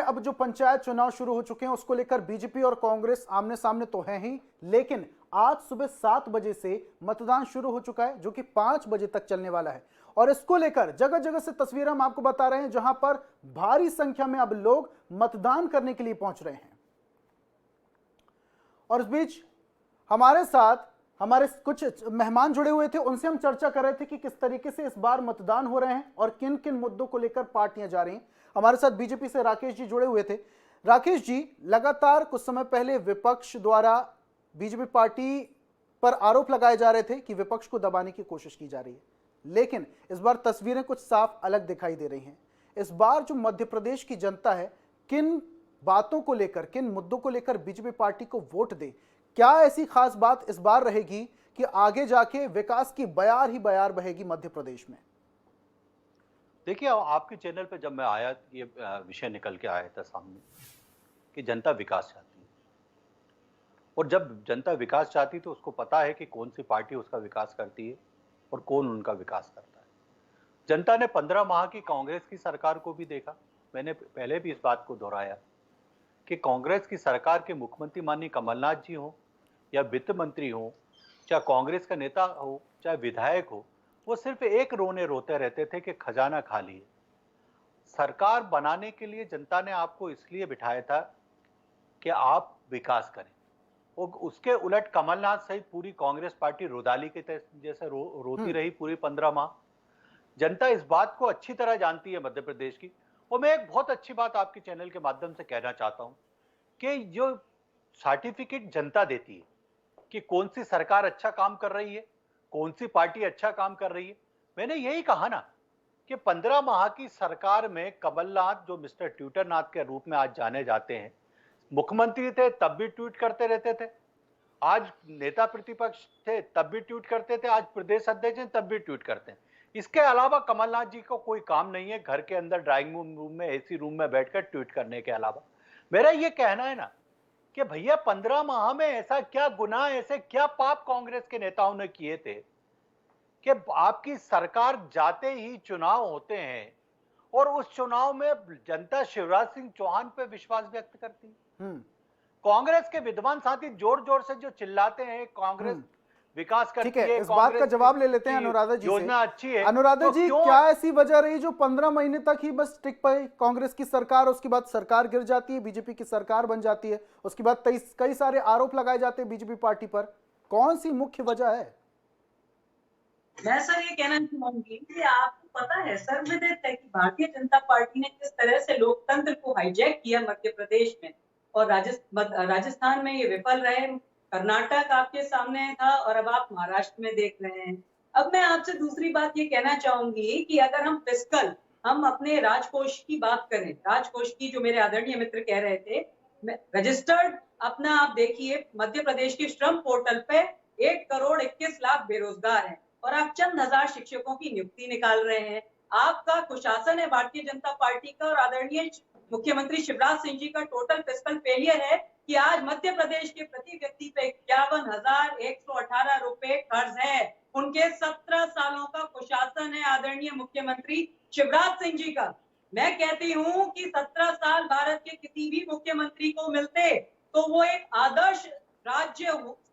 अब जो पंचायत चुनाव शुरू हो चुके हैं उसको लेकर बीजेपी और कांग्रेस आमने सामने तो है ही, लेकिन आज सुबह 7 बजे से मतदान शुरू हो चुका है जो कि 5 बजे तक चलने वाला है। और इसको लेकर जगह जगह से तस्वीरें हम आपको बता रहे हैं जहां पर भारी संख्या में अब लोग मतदान करने के लिए पहुंच रहे हैं। और इस बीच हमारे साथ हमारे कुछ मेहमान जुड़े हुए थे, उनसे हम चर्चा कर रहे थे कि किस तरीके से इस बार मतदान हो रहे हैं और किन किन मुद्दों को लेकर पार्टियां जा रही हैं। हमारे साथ बीजेपी से राकेश जी जुड़े हुए थे। राकेश जी, लगातार कुछ समय पहले विपक्ष द्वारा बीजेपी पार्टी पर आरोप लगाए जा रहे थे कि विपक्ष को दबाने की कोशिश की जा रही है, लेकिन इस बार तस्वीरें कुछ साफ अलग दिखाई दे रही हैं। इस बार जो मध्य प्रदेश की जनता है, किन बातों को लेकर, किन मुद्दों को लेकर बीजेपी पार्टी को वोट दे, क्या ऐसी खास बात इस बार रहेगी कि आगे जाके विकास की बयार ही बयार बहेगी मध्य प्रदेश में? देखिए, आपके चैनल पे जब मैं आया, ये विषय निकल के आया था सामने कि जनता विकास चाहती है, और जब जनता विकास चाहती तो उसको पता है कि कौन सी पार्टी उसका विकास करती है और कौन उनका विकास करता है। जनता ने 15 माह की कांग्रेस की सरकार को भी देखा। मैंने पहले भी इस बात को दोहराया कि कांग्रेस की सरकार के मुख्यमंत्री माननीय कमलनाथ जी हो या वित्त मंत्री हो, चाहे कांग्रेस का नेता हो, चाहे विधायक हो, वो सिर्फ एक रोने रोते रहते थे कि खजाना खाली है। सरकार बनाने के लिए जनता ने आपको इसलिए बिठाया था कि आप विकास करें, और उसके उलट कमलनाथ सहित पूरी कांग्रेस पार्टी रुदाली के जैसे रोती रही पूरी 15 माह। जनता इस बात को अच्छी तरह जानती है मध्य प्रदेश की। और मैं एक बहुत अच्छी बात आपके चैनल के माध्यम से कहना चाहता हूं कि जो सर्टिफिकेट जनता देती है कि कौन सी सरकार अच्छा काम कर रही है, कौन सी पार्टी अच्छा काम कर रही है, मैंने यही कहा ना कि 15 माह की सरकार में कमलनाथ, जो मिस्टर ट्विटरनाथ के रूप में आज जाने जाते हैं, मुख्यमंत्री थे तब भी ट्वीट करते रहते थे, आज नेता प्रतिपक्ष थे तब भी ट्वीट करते थे, आज प्रदेश अध्यक्ष हैं तब भी ट्वीट करते हैं। इसके अलावा कमलनाथ जी को कोई काम नहीं है घर के अंदर ड्राइंग रूम में, एसी रूम में बैठकर ट्वीट करने के अलावा। मेरा ये कहना है ना कि भैया 15 माह में ऐसा क्या गुनाह, ऐसे क्या पाप कांग्रेस के नेताओं ने किए थे कि आपकी सरकार जाते ही चुनाव होते हैं और उस चुनाव में जनता शिवराज सिंह चौहान पे विश्वास व्यक्त करती है। कांग्रेस के विद्वान साथी जोर जोर से जो चिल्लाते हैं कांग्रेस विकास करती है, इस बात का जवाब ले लेते हैं अनुराधा जी से। योजना अच्छी है। अनुराधा जी, क्या ऐसी वजह रही जो 15 महीने तक ही बस टिक पाई कांग्रेस की सरकार, उसके बाद सरकार गिर जाती है, बीजेपी की सरकार बन जाती है, उसके बाद कई सारे आरोप लगाए जाते हैं बीजेपी पार्टी पर? कौन सी मुख्य वजह है? मैं सर ये कहना चाहूंगी कि आपको पता है, सर्वविदित है कि भारतीय जनता पार्टी ने किस तरह से लोकतंत्र को हाईजैक किया मध्य प्रदेश में, और राजस्थान में ये विफल रहे, कर्नाटक आपके सामने था और अब आप महाराष्ट्र में देख रहे हैं। अब मैं आपसे दूसरी बात ये कहना चाहूंगी कि अगर हम अपने राजकोष की बात करें, राजकोष की, जो मेरे आदरणीय मित्र कह रहे थे, रजिस्टर्ड अपना आप देखिए मध्य प्रदेश के श्रम पोर्टल पे 1,21,00,000 बेरोजगार हैं और आप चंद हजार शिक्षकों की नियुक्ति निकाल रहे हैं। आपका कुशासन है भारतीय जनता पार्टी का और आदरणीय मुख्यमंत्री शिवराज सिंह जी का टोटल फिस्कल फेलियर है कि आज मध्य प्रदेश के प्रति व्यक्ति पे 51,118 रुपए कर्ज है। उनके 17 सालों का कुशासन है आदरणीय मुख्यमंत्री शिवराज सिंह जी का। मैं कहती हूँ कि 17 साल भारत के किसी भी मुख्यमंत्री को मिलते तो वो एक आदर्श राज्य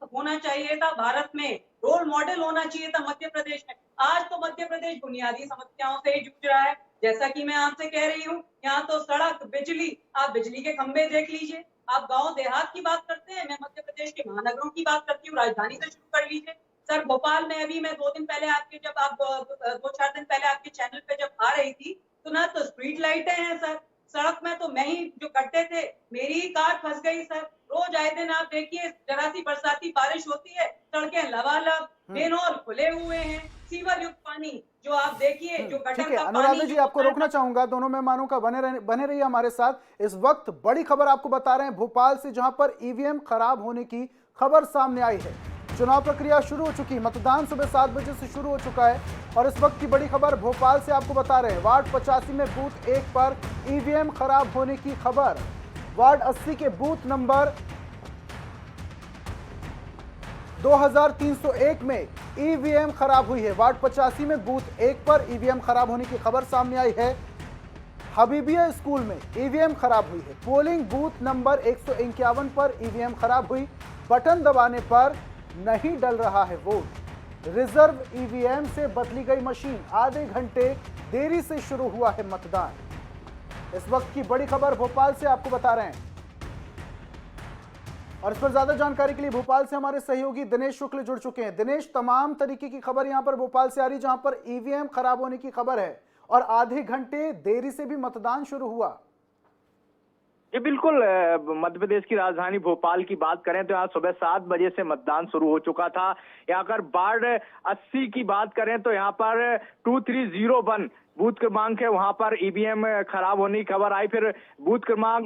होना चाहिए था, भारत में रोल मॉडल होना चाहिए था मध्य प्रदेश में। आज तो मध्य प्रदेश बुनियादी समस्याओं से ही जूझ रहा है। जैसा कि मैं आपसे कह रही हूँ, यहाँ तो सड़क, बिजली, आप बिजली के खंभे देख लीजिए, आप गांव देहात की बात करते हैं, मैं मध्य प्रदेश के महानगरों की बात करती हूँ, राजधानी से शुरू कर लीजिए। सर भोपाल में अभी मैं 2 दिन पहले आपके, जब आप 2-4 दिन पहले आपके चैनल पे जब आ रही थी, तो ना तो स्ट्रीट लाइटें हैं सर, सड़क में तो मैं ही जो गड्ढे थे, मेरी ही कार फंस गई सर। रोज आए दिन आप देखिए जरा सी बरसाती बारिश होती है, सड़कें लबालब, मेनहोल खुले हुए हैं, सीवर युक्त पानी जो आप देखिए, जो गटर ठीक है का अनुराधा पानी जी, आपको रोकना चाहूंगा, दोनों मेहमानों का बने रहिए हमारे साथ। इस वक्त बड़ी खबर आपको बता रहे हैं भोपाल से, जहां पर ईवीएम खराब होने की खबर सामने आई है। चुनाव प्रक्रिया शुरू हो चुकी, मतदान सुबह 7 बजे से शुरू हो चुका है और इस वक्त की बड़ी खबर भोपाल से आपको बता रहे हैं। वार्ड 85 में बूथ 1 पर ईवीएम खराब होने की खबर। वार्ड 80 के बूथ नंबर 2301 में ईवीएम खराब हुई है। वार्ड 85 में बूथ 1 पर ईवीएम खराब होने की खबर सामने आई है। हबीबिया स्कूल में ईवीएम खराब हुई है। पोलिंग बूथ नंबर 151 पर ईवीएम खराब हुई। बटन दबाने पर नहीं डल रहा है वोट। रिजर्व ईवीएम से बदली गई मशीन। आधे घंटे देरी से शुरू हुआ है मतदान। इस वक्त की बड़ी खबर भोपाल से आपको बता रहे हैं, और इस पर ज्यादा जानकारी के लिए भोपाल से हमारे सहयोगी दिनेश शुक्ल जुड़ चुके हैं। दिनेश, तमाम तरीके की खबर यहां पर भोपाल से आ रही, जहां पर ईवीएम खराब होने की खबर है और आधे घंटे देरी से भी मतदान शुरू हुआ। जी बिल्कुल, मध्य प्रदेश की राजधानी भोपाल की बात करें तो यहाँ सुबह 7 बजे से मतदान शुरू हो चुका था। यहाँ अगर वार्ड 80 की बात करें तो यहाँ पर 2301 बूथ क्रमांक है, वहां पर ईवीएम खराब होने की खबर आई। फिर बूथ क्रमांक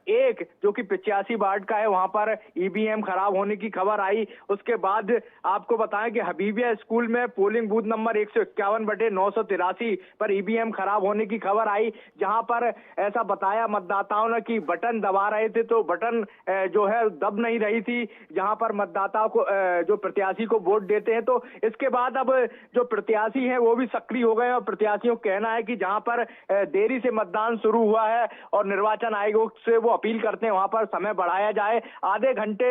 1 जो कि 85 वार्ड का है, वहां पर ईवीएम खराब होने की खबर आई। उसके बाद आपको बताएं कि हबीबिया स्कूल में पोलिंग बूथ नंबर 151/983 पर ईवीएम खराब होने की खबर आई, जहां पर ऐसा बताया मतदाताओं ने कि बटन दबा रहे थे तो बटन जो है दब नहीं रही थी, जहां पर मतदाताओं को जो प्रत्याशी को वोट देते हैं। तो इसके बाद अब जो प्रत्याशी हैं वो भी सक्रिय हो गए और प्रत्याशियों कहना है कि जहां पर देरी से मतदान शुरू हुआ है और निर्वाचन आयोग से वो अपील करते हैं वहां पर समय बढ़ाया जाए। आधे घंटे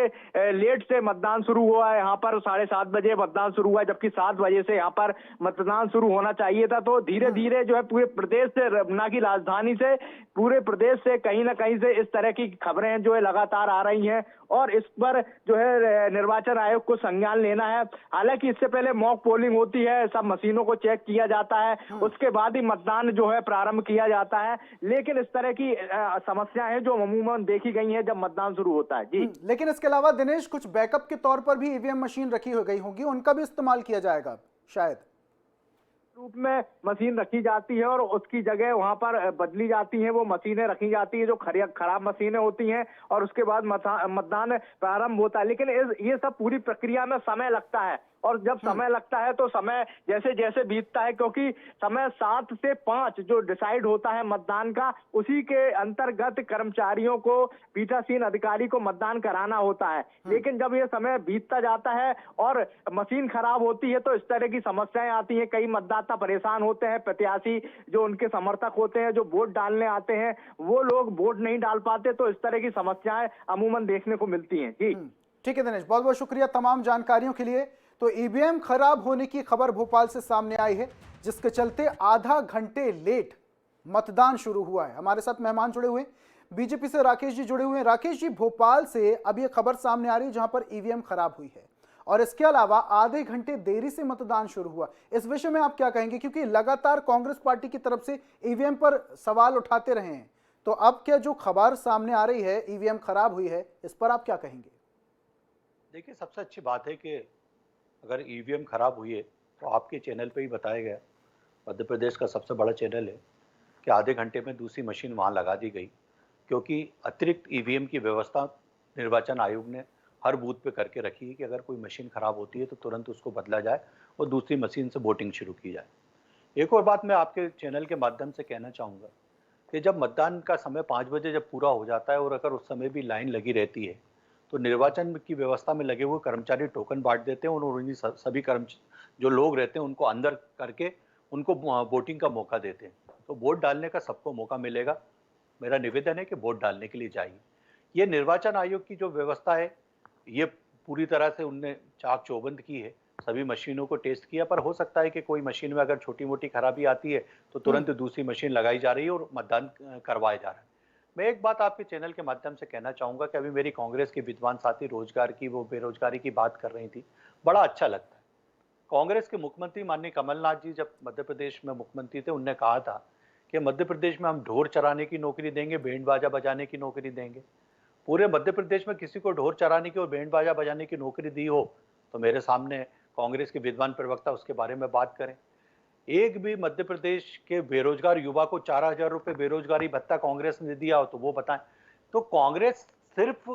लेट से मतदान शुरू हुआ है, यहाँ पर 7:30 बजे मतदान शुरू हुआ है, जबकि 7 बजे से यहाँ पर मतदान शुरू होना चाहिए था। तो धीरे धीरे जो है पूरे प्रदेश से, न कि राजधानी से, पूरे प्रदेश से कहीं ना कहीं से इस तरह की खबरें जो है लगातार आ रही हैं और इस पर जो है निर्वाचन आयोग को संज्ञान लेना है। हालांकि इससे पहले मॉक पोलिंग होती है, सब मशीनों को चेक किया जाता है, उसके बाद ही मतदान जो है प्रारंभ किया जाता है। लेकिन इस तरह की समस्याएं हैं जो अमूमन देखी गई हैं जब मतदान शुरू होता है। जी, लेकिन इसके अलावा दिनेश, कुछ बैकअप के तौर पर भी ईवीएम मशीन रखी हो गई होगी, उनका भी इस्तेमाल किया जाएगा शायद रूप में मशीन रखी जाती है और उसकी जगह वहां पर बदली जाती है, वो मशीनें रखी जाती है जो खराब मशीनें होती हैं और उसके बाद मतदान प्रारंभ होता है। लेकिन ये सब पूरी प्रक्रिया में समय लगता है और जब समय लगता है तो समय जैसे जैसे बीतता है, क्योंकि समय 7 से 5 जो डिसाइड होता है मतदान का, उसी के अंतर्गत कर्मचारियों को, पीठासीन अधिकारी को मतदान कराना होता है। लेकिन जब ये समय बीतता जाता है और मशीन खराब होती है तो इस तरह की समस्याएं आती हैं। कई मतदाता परेशान होते हैं, प्रत्याशी जो उनके समर्थक होते हैं, जो वोट डालने आते हैं, वो लोग वोट नहीं डाल पाते। तो इस तरह की समस्याएं अमूमन देखने को मिलती हैं। जी ठीक है दिनेश, बहुत बहुत शुक्रिया तमाम जानकारियों के लिए। तो ईवीएम खराब होने की खबर भोपाल से सामने आई है, जिसके चलते आधा घंटे लेट मतदान शुरू हुआ है। हमारे साथ मेहमान जुड़े हुए, बीजेपी से राकेश जी जुड़े हुए हैं। राकेश जी, भोपाल से अब यह खबर सामने आ रही है जहां पर ईवीएम खराब हुई है और इसके अलावा आधे घंटे देरी से मतदान शुरू हुआ। इस विषय में आप क्या कहेंगे, क्योंकि लगातार कांग्रेस पार्टी की तरफ से ईवीएम पर सवाल उठाते रहे हैं, तो अब क्या जो खबर सामने आ रही है ईवीएम खराब हुई है, इस पर आप क्या कहेंगे? देखिए, सबसे अच्छी बात है कि अगर ईवीएम खराब हुई है तो आपके चैनल पे ही बताया गया, मध्य प्रदेश का सबसे बड़ा चैनल है, कि आधे घंटे में दूसरी मशीन वहाँ लगा दी गई, क्योंकि अतिरिक्त ईवीएम की व्यवस्था निर्वाचन आयोग ने हर बूथ पे करके रखी है कि अगर कोई मशीन खराब होती है तो तुरंत उसको बदला जाए और दूसरी मशीन से वोटिंग शुरू की जाए। एक और बात मैं आपके चैनल के माध्यम से कहना चाहूँगा कि जब मतदान का समय 5 बजे जब पूरा हो जाता है और अगर उस समय भी लाइन लगी रहती है तो निर्वाचन की व्यवस्था में लगे हुए कर्मचारी टोकन बांट देते हैं और उन्हीं सभी जो लोग रहते हैं उनको अंदर करके उनको वोटिंग का मौका देते हैं। तो वोट डालने का सबको मौका मिलेगा। मेरा निवेदन है कि वोट डालने के लिए जाइए। ये निर्वाचन आयोग की जो व्यवस्था है, ये पूरी तरह से उनने चाक चौबंद की है, सभी मशीनों को टेस्ट किया, पर हो सकता है कि कोई मशीन में अगर छोटी मोटी खराबी आती है तो तुरंत दूसरी मशीन लगाई जा रही है और मतदान करवाया जा रहा है। मैं एक बात आपके चैनल के माध्यम से कहना चाहूँगा कि अभी मेरी कांग्रेस के विद्वान साथी रोजगार की, वो बेरोजगारी की बात कर रही थी, बड़ा अच्छा लगता है। कांग्रेस के मुख्यमंत्री माननीय कमलनाथ जी जब मध्य प्रदेश में मुख्यमंत्री थे, उनने कहा था कि मध्य प्रदेश में हम ढोर चराने की नौकरी देंगे, बैंड बाजा बजाने की नौकरी देंगे। पूरे मध्य प्रदेश में किसी को ढोर चराने की और बैंड बाजा बजाने की नौकरी दी हो तो मेरे सामने कांग्रेस के विद्वान प्रवक्ता उसके बारे में बात करें। एक भी मध्य प्रदेश के बेरोजगार युवा को 4,000 रुपये बेरोजगारी भत्ता कांग्रेस ने दिया हो तो वो बताएं। तो कांग्रेस सिर्फ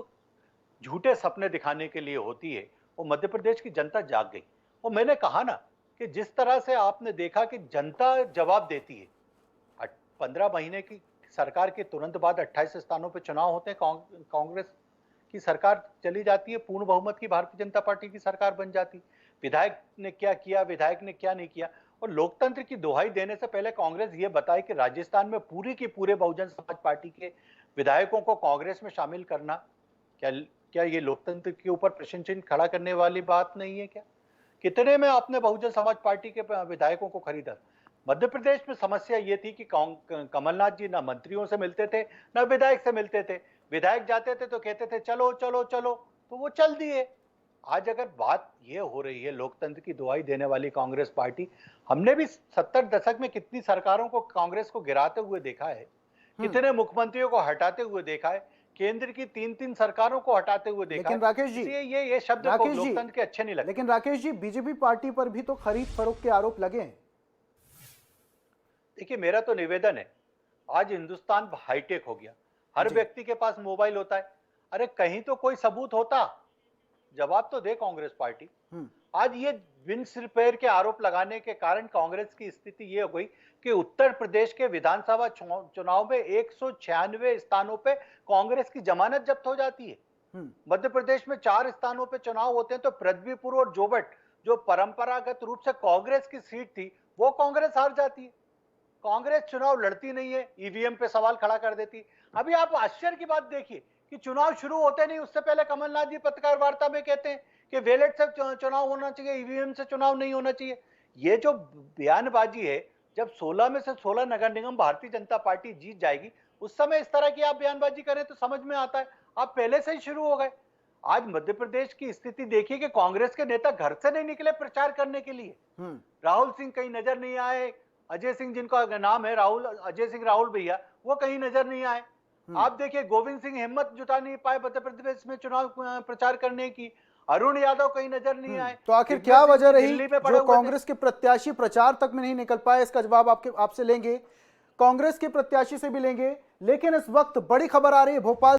झूठे सपने दिखाने के लिए होती है और मध्य प्रदेश की जनता जाग गई। और मैंने कहा ना कि जिस तरह से आपने देखा कि जनता जवाब देती है, 15 महीने की सरकार के तुरंत बाद 28 स्थानों पर चुनाव होते हैं, कांग्रेस की सरकार चली जाती है, पूर्ण बहुमत की भारतीय जनता पार्टी की सरकार बन जाती। विधायक ने क्या किया, विधायक ने क्या नहीं किया, और लोकतंत्र की दुहाई देने से पहले कांग्रेस ये बताए कि राजस्थान में पूरी की पूरे बहुजन समाज पार्टी के विधायकों को कांग्रेस में शामिल करना क्या ये लोकतंत्र के ऊपर प्रश्न चिन्ह खड़ा करने वाली बात नहीं है क्या? कितने में आपने बहुजन समाज पार्टी के विधायकों को खरीदा? मध्य प्रदेश में समस्या ये थी कि कमलनाथ जी ना मंत्रियों से मिलते थे ना विधायक से मिलते थे। विधायक जाते थे तो कहते थे चलो चलो चलो, तो वो चल दिए। आज अगर बात ये हो रही है लोकतंत्र की दुहाई देने वाली कांग्रेस पार्टी, हमने भी 70 दशक में कितनी सरकारों को कांग्रेस को गिराते हुए देखा है, कितने मुख्यमंत्रियों को हटाते हुए देखा है, केंद्र की 3-3 सरकारों को हटाते हुए देखा है। लेकिन राकेश जी, ये शब्द को लोकतंत्र के अच्छे नहीं लगते। लेकिन राकेश जी, बीजेपी पार्टी पर भी तो खरीद फरोख्त के आरोप लगे हैं। देखिए, मेरा तो निवेदन है, आज हिंदुस्तान हाईटेक हो गया, हर व्यक्ति के पास मोबाइल होता है। अरे कहीं तो कोई सबूत होता, जवाब तो दे कांग्रेस पार्टी। आज ये विंस रिपेयर के आरोप लगाने के कारण कांग्रेस की स्थिति ये हो गई कि उत्तर प्रदेश के विधानसभा चुनाव में 196 स्थानों पे कांग्रेस की जमानत जब्त हो जाती है। मध्य प्रदेश में 4 स्थानों पे चुनाव होते हैं तो पृथ्वीपुर और जोबट, जो परंपरागत रूप से कांग्रेस की सीट थी, वो कांग्रेस हार जाती है। कांग्रेस चुनाव लड़ती नहीं है, ईवीएम पे सवाल खड़ा कर देती। अभी आप आश्चर्य की बात देखिए कि चुनाव शुरू होते नहीं उससे पहले कमलनाथ जी पत्रकार वार्ता में कहते हैं कि बैलेट से चुनाव होना चाहिए, ईवीएम से चुनाव नहीं होना चाहिए। ये जो बयानबाजी है, जब 16 में से 16 नगर निगम भारतीय जनता पार्टी जीत जाएगी, उस समय इस तरह की आप बयानबाजी करें तो समझ में आता है आप पहले से ही शुरू हो गए। आज मध्य प्रदेश की स्थिति देखिए कि कांग्रेस के नेता घर से नहीं निकले प्रचार करने के लिए। राहुल सिंह कहीं नजर नहीं आए, अजय सिंह जिनका नाम है राहुल, अजय सिंह राहुल भैया, वो कहीं नजर नहीं आए। आप देखिए गोविंद सिंह हिम्मत जुटा नहीं पाए मध्य प्रदेश में चुनाव प्रचार करने की, अरुण यादव कहीं नजर नहीं आए। तो आखिर क्या वजह रही जो कांग्रेस के प्रत्याशी प्रचार तक में नहीं निकल पाए? इसका जवाब आपसे लेंगे, कांग्रेस के प्रत्याशी से भी लेंगे। लेकिन इस वक्त बड़ी खबर आ रही है भोपाल